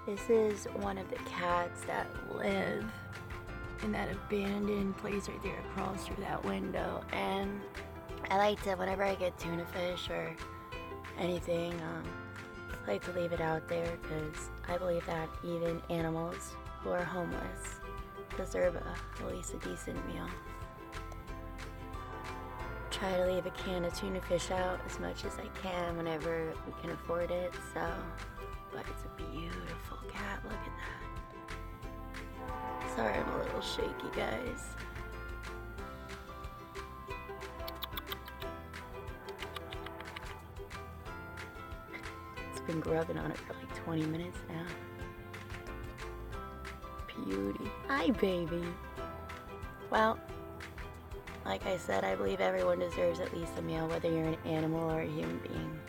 This is one of the cats that live in that abandoned place right there across through that window. And I like to, whenever I get tuna fish or anything, I like to leave it out there because I believe that even animals who are homeless deserve at least a decent meal. Try to leave a can of tuna fish out as much as I can whenever we can afford it, so. But it's a beautiful cat, look at that. Sorry, I'm a little shaky, guys. It's been grubbing on it for like 20 minutes now. Beauty. Hi, baby. Well, like I said, I believe everyone deserves at least a meal, whether you're an animal or a human being.